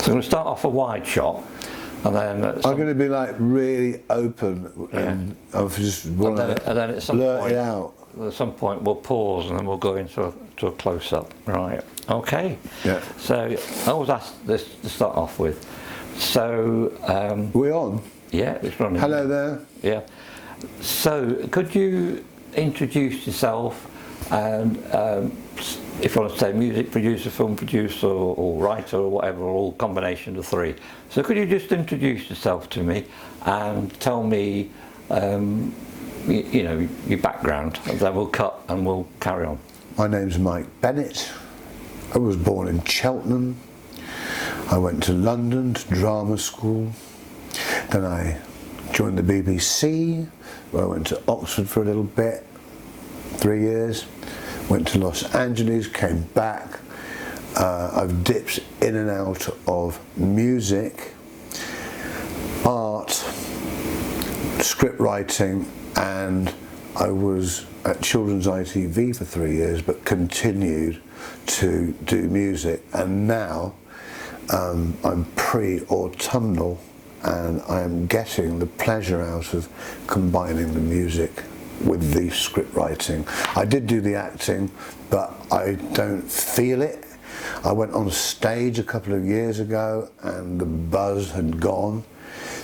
So I'm going to start off a wide shot, and then I'm going to be like really open, and I'll just want to and then at some blurt point, it out. At some point we'll pause, and then we'll go into a close-up. Right. Okay. Yeah. So I always ask this to start off with. So. We're on. Yeah, it's running. Hello there. Yeah. So could you introduce yourself and if you want to say music producer, film producer, or writer, or whatever, or all combination of three. So could you just introduce yourself to me and tell me, you know, your background, and then we'll cut and we'll carry on. My name's Mike Bennett. I was born in Cheltenham. I went to London to drama school. Then I joined the BBC, where I went to Oxford for a little bit, 3 years. Went to Los Angeles, came back. I've dipped in and out of music, art, script writing, and I was at Children's ITV for 3 years, but continued to do music. And now I'm pre-autumnal, and I am getting the pleasure out of combining the music with the script writing. I did do the acting, but I don't feel it. I went on stage a couple of years ago and the buzz had gone,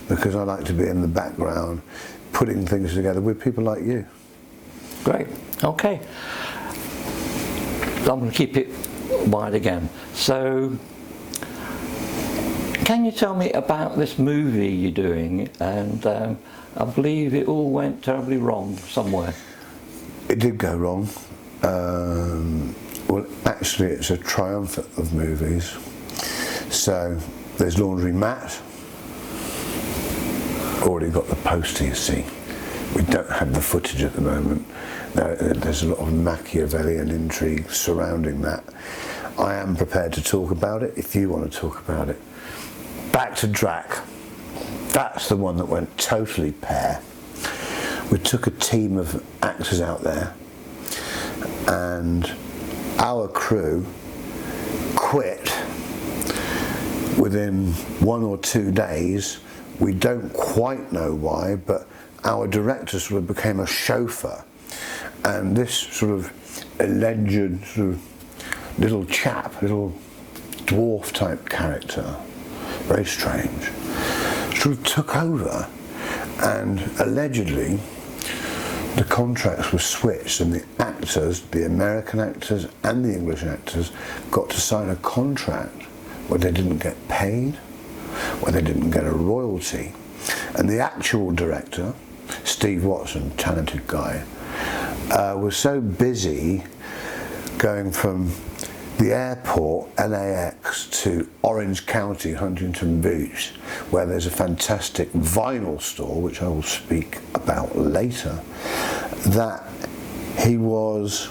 because I like to be in the background putting things together with people like you. Great. Okay. I'm going to keep it wide again. So can you tell me about this movie you're doing? And I believe it all went terribly wrong somewhere. It did go wrong. Well, actually, it's a triumph of movies. So there's Laundry Matt. Already got the poster, you see. We don't have the footage at the moment. There's a lot of Machiavellian intrigue surrounding that. I am prepared to talk about it if you want to talk about it. Back to Drac. That's the one that went totally pear. We took a team of actors out there, and our crew quit within 1 or 2 days. We don't quite know why, but our director sort of became a chauffeur, and this sort of alleged sort of little chap, little dwarf type character, very strange, sort of took over, and allegedly the contracts were switched, and the actors, the American actors and the English actors, got to sign a contract where they didn't get paid, where they didn't get a royalty. And the actual director, Steve Watson, talented guy, was so busy going from the airport, LAX, to Orange County, Huntington Beach, where there's a fantastic vinyl store, which I will speak about later, that he was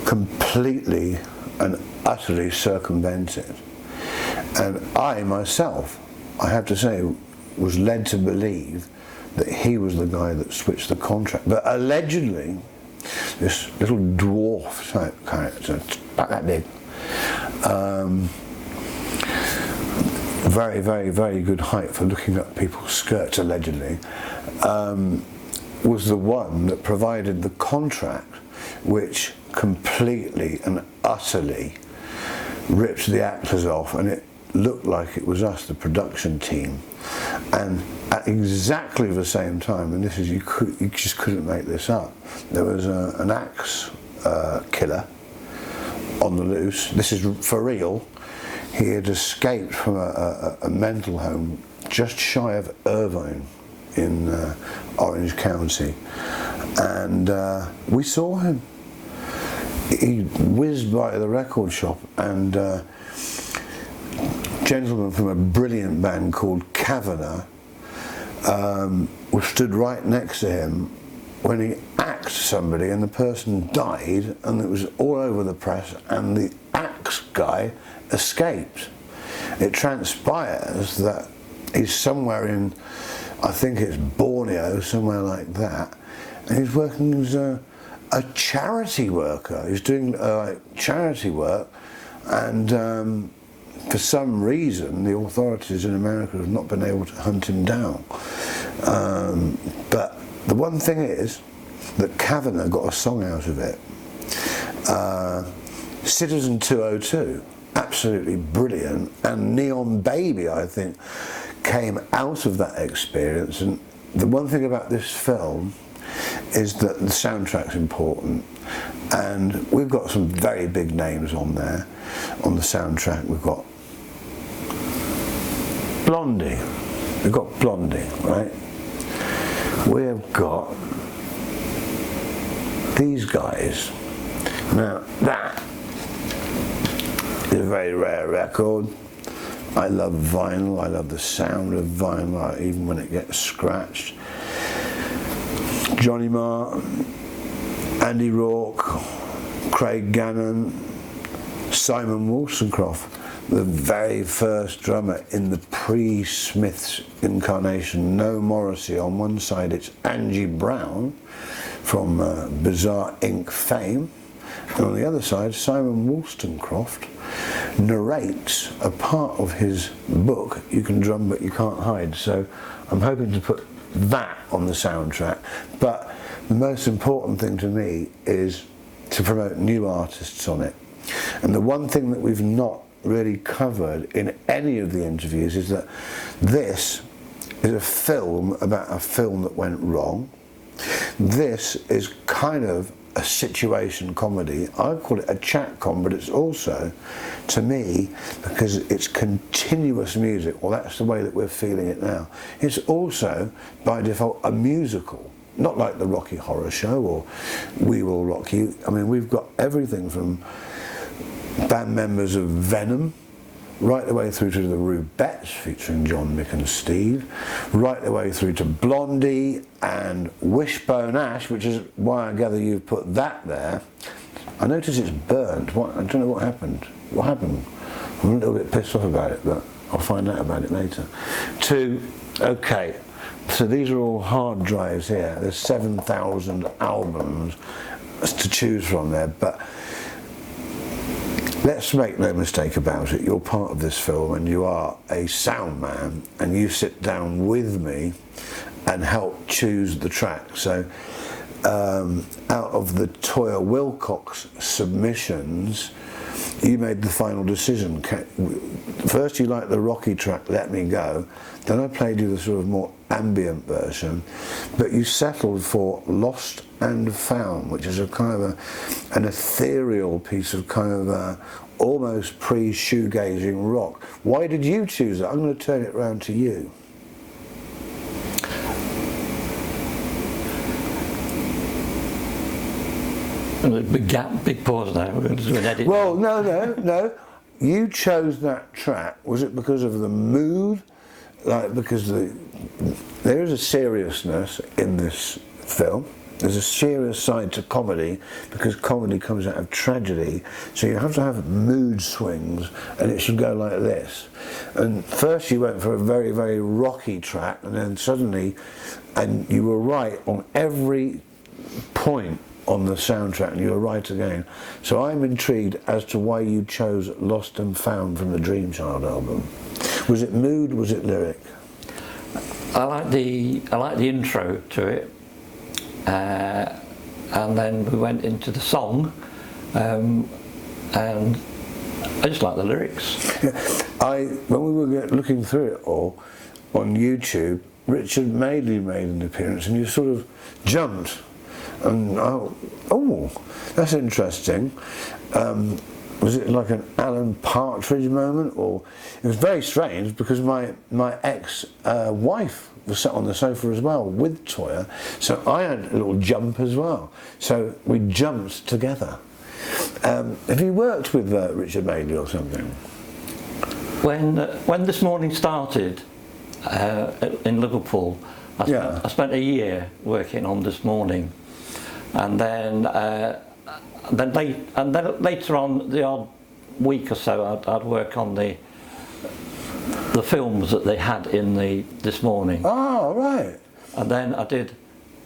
completely and utterly circumvented. And I myself, I have to say, was led to believe that he was the guy that switched the contract. But allegedly, this little dwarf type character, about that big, very, very, very good height for looking up people's skirts, allegedly, was the one that provided the contract which completely and utterly ripped the actors off, and it looked like it was us, the production team. And at exactly the same time, and this is, you just couldn't make this up, there was an axe killer on the loose. This is for real. He had escaped from a mental home just shy of Irvine in Orange County, and we saw him. He whizzed by the record shop, and a gentleman from a brilliant band called Kavanagh was stood right next to him when he axed somebody, and the person died, and it was all over the press, and the axe guy escaped. It transpires that he's somewhere in, I think it's Borneo, somewhere like that, and he's working as a charity worker. He's doing charity work, and for some reason, the authorities in America have not been able to hunt him down. But the one thing is that Kavanagh got a song out of it. Citizen 202, absolutely brilliant, and Neon Baby, I think, came out of that experience. And the one thing about this film is that the soundtrack's important, and we've got some very big names on there on the soundtrack. We've got Blondie, right? We've got these guys. Now that is a very rare record. I love vinyl, I love the sound of vinyl, even when it gets scratched. Johnny Marr, Andy Rourke, Craig Gannon, Simon Wollstonecroft, the very first drummer in the pre-Smiths incarnation. No Morrissey on one side, it's Angie Brown from Bizarre Inc. fame, and on the other side, Simon Wollstonecroft narrates a part of his book, You Can Drum But You Can't Hide. So I'm hoping to put that on the soundtrack, but the most important thing to me is to promote new artists on it. And the one thing that we've not really covered in any of the interviews is that this is a film about a film that went wrong. This is kind of a situation comedy. I call it a chat com, but it's also, to me, because it's continuous music, well, that's the way that we're feeling it now. It's also, by default, a musical, not like the Rocky Horror Show or We Will Rock You. I mean, we've got everything from band members of Venom, right the way through to the Rubettes featuring John, Mick and Steve, right the way through to Blondie and Wishbone Ash, which is why I gather you've put that there. I notice it's burnt. I don't know what happened. What happened? I'm a little bit pissed off about it, but I'll find out about it later. Okay, so these are all hard drives here. There's 7,000 albums to choose from there, but let's make no mistake about it, you're part of this film and you are a sound man, and you sit down with me and help choose the track. So out of the Toyah Willcox submissions, you made the final decision. First you liked the Rocky track, Let Me Go, then I played you the sort of more ambient version, but you settled for Lost and Found, which is a kind of an ethereal piece of kind of almost pre-shoegazing rock. Why did you choose that? I'm going to turn it around to you. Big gap, big pause now. We're going to do an edit. Well, no. You chose that track. Was it because of the mood? Like, because there is a seriousness in this film. There's a serious side to comedy, because comedy comes out of tragedy. So you have to have mood swings, and it should go like this. And first you went for a very, very rocky track, and then suddenly, and you were right on every point on the soundtrack, and you were right again. So I'm intrigued as to why you chose Lost and Found from the Dream Child album. Was it mood? Was it lyric? I like the intro to it, and then we went into the song, and I just like the lyrics. When we were looking through it all on YouTube, Richard Madeley made an appearance, and you sort of jumped. And oh, that's interesting. Was it like an Alan Partridge moment, or it was very strange because my ex-wife was sat on the sofa as well with Toyah, so I had a little jump as well. So we jumped together. Have you worked with Richard Madeley or something? When This Morning started in Liverpool, I spent a year working on This Morning. And then later on, the odd week or so, I'd work on the films that they had in This Morning. Oh, right. And then I did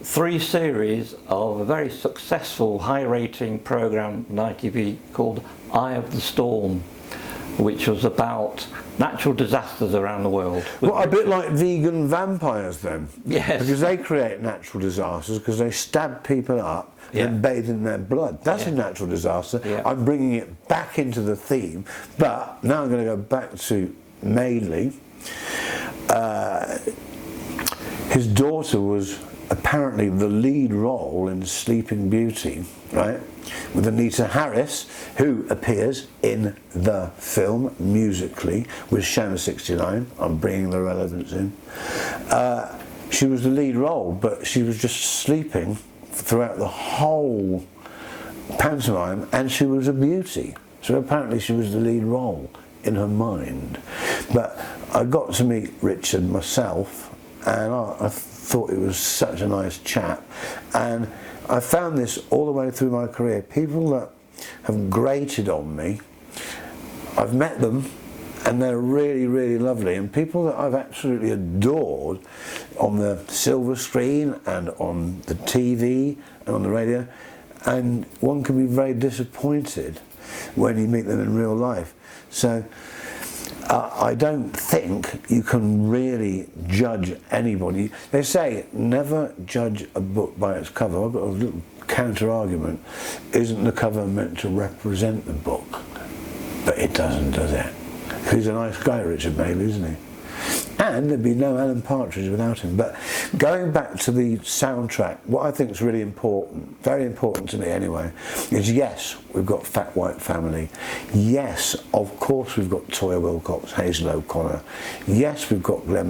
3 series of a very successful, high-rating program on ITV called Eye of the Storm, which was about natural disasters around the world. Well, a bit like vegan vampires then. Yes. Because they create natural disasters because they stab people up Yeah. and bathe in their blood. That's a Yeah. natural disaster. Yeah. I'm bringing it back into the theme, but now I'm going to go back to Madeley. His daughter was apparently the lead role in Sleeping Beauty, right? With Anita Harris, who appears in the film musically with Shanna 69. I'm bringing the relevance in. She was the lead role, but she was just sleeping throughout the whole pantomime, and she was a beauty. So apparently she was the lead role in her mind. But I got to meet Richard myself, and I thought he was such a nice chap. And I found this all the way through my career. People that have grated on me, I've met them, and they're really, really lovely. And people that I've absolutely adored on the silver screen and on the TV and on the radio. And one can be very disappointed when you meet them in real life. So I don't think you can really judge anybody. They say never judge a book by its cover. I've got a little counter argument. Isn't the cover meant to represent the book? But it doesn't, does it? He's a nice guy, Richard Madeley, isn't he? And there'd be no Alan Partridge without him. But going back to the soundtrack, what I think is really important, very important to me anyway, is yes, we've got Fat White Family. Yes, of course we've got Toyah Willcox, Hazel O'Connor. Yes, we've got Glenn